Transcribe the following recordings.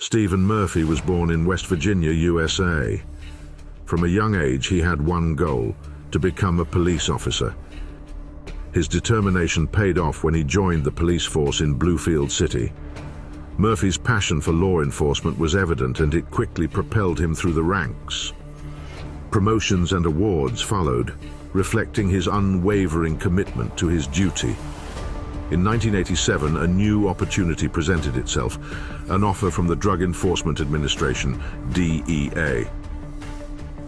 Stephen Murphy was born in West Virginia, USA. From a young age, he had one goal: to become a police officer. His determination paid off when he joined the police force in Bluefield City. Murphy's passion for law enforcement was evident, and it quickly propelled him through the ranks. Promotions and awards followed, reflecting his unwavering commitment to his duty. In 1987, a new opportunity presented itself, an offer from the Drug Enforcement Administration, DEA.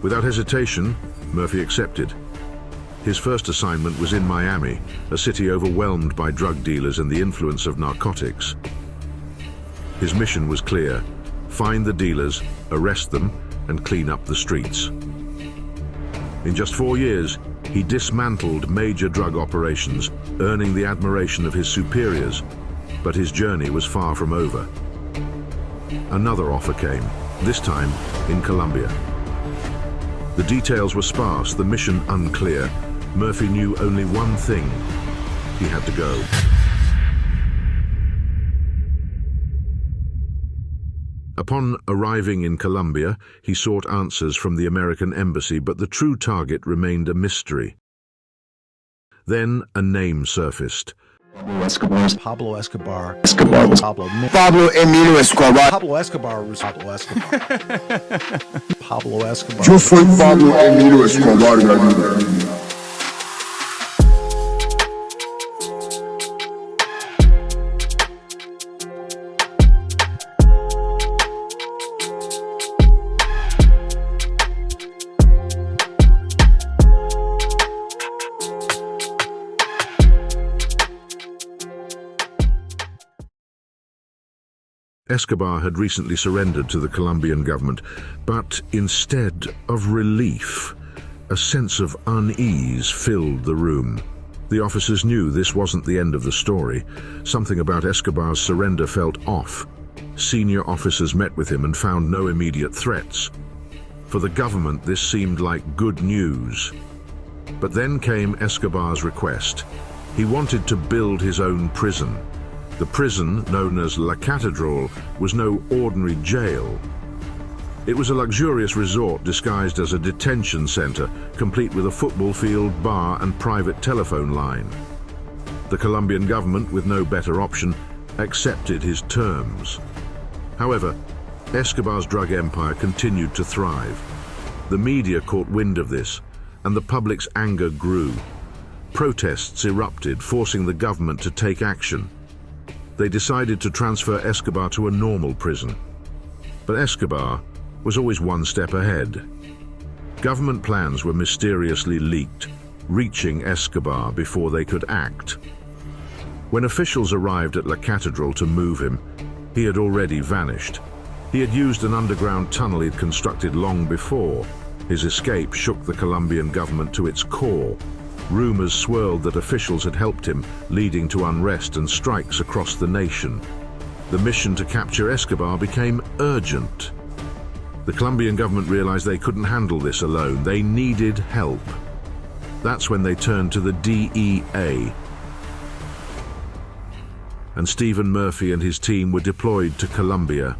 Without hesitation, Murphy accepted. His first assignment was in Miami, a city overwhelmed by drug dealers and the influence of narcotics. His mission was clear: find the dealers, arrest them, and clean up the streets. In just 4 years, he dismantled major drug operations, earning the admiration of his superiors. But his journey was far from over. Another offer came, this time in Colombia. The details were sparse, the mission unclear. Murphy knew only one thing: he had to go. Upon arriving in Colombia, he sought answers from the American embassy, but the true target remained a mystery. Then a name surfaced. Pablo Escobar. Pablo Escobar. Pablo Emilio Escobar. Pablo Escobar. Pablo Escobar. Yo soy Pablo Emilio Escobar Gaviria. Escobar had recently surrendered to the Colombian government, but instead of relief, a sense of unease filled the room. The officers knew this wasn't the end of the story. Something about Escobar's surrender felt off. Senior officers met with him and found no immediate threats. For the government, this seemed like good news. But then came Escobar's request. He wanted to build his own prison. The prison, known as La Catedral, was no ordinary jail. It was a luxurious resort disguised as a detention center, complete with a football field, bar, and private telephone line. The Colombian government, with no better option, accepted his terms. However, Escobar's drug empire continued to thrive. The media caught wind of this, and the public's anger grew. Protests erupted, forcing the government to take action. They decided to transfer Escobar to a normal prison. But Escobar was always one step ahead. Government plans were mysteriously leaked, reaching Escobar before they could act. When officials arrived at La Catedral to move him, he had already vanished. He had used an underground tunnel he'd constructed long before. His escape shook the Colombian government to its core. Rumors swirled that officials had helped him, leading to unrest and strikes across the nation. The mission to capture Escobar became urgent. The Colombian government realized they couldn't handle this alone. They needed help. That's when they turned to the DEA. And Stephen Murphy and his team were deployed to Colombia.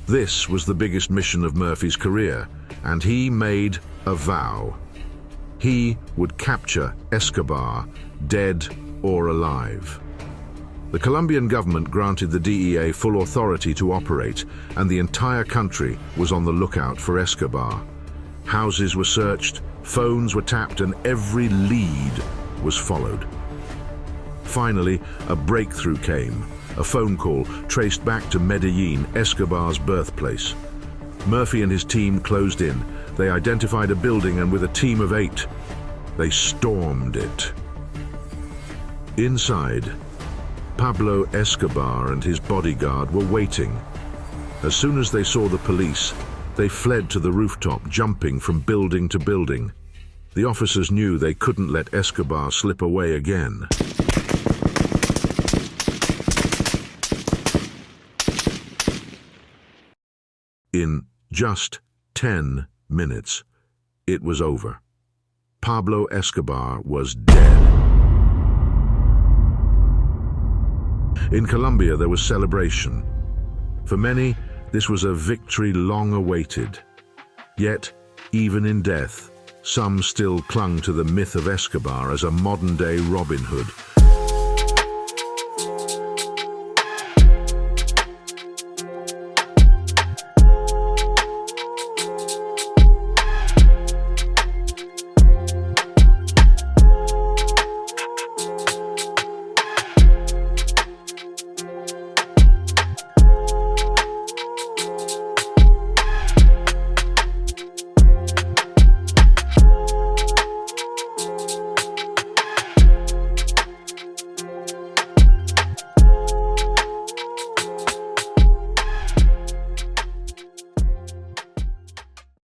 This was the biggest mission of Murphy's career, and he made a vow. He would capture Escobar, dead or alive. The Colombian government granted the DEA full authority to operate, and the entire country was on the lookout for Escobar. Houses were searched, phones were tapped, and every lead was followed. Finally, a breakthrough came. A phone call traced back to Medellin, Escobar's birthplace. Murphy and his team closed in. They identified a building, and with a team of 8, they stormed it. Inside, Pablo Escobar and his bodyguard were waiting. As soon as they saw the police, they fled to the rooftop, jumping from building to building. The officers knew they couldn't let Escobar slip away again. In just 10 minutes, it was over. Pablo Escobar was dead. In Colombia, there was celebration. For many, this was a victory long awaited. Yet, even in death, some still clung to the myth of Escobar as a modern-day Robin Hood,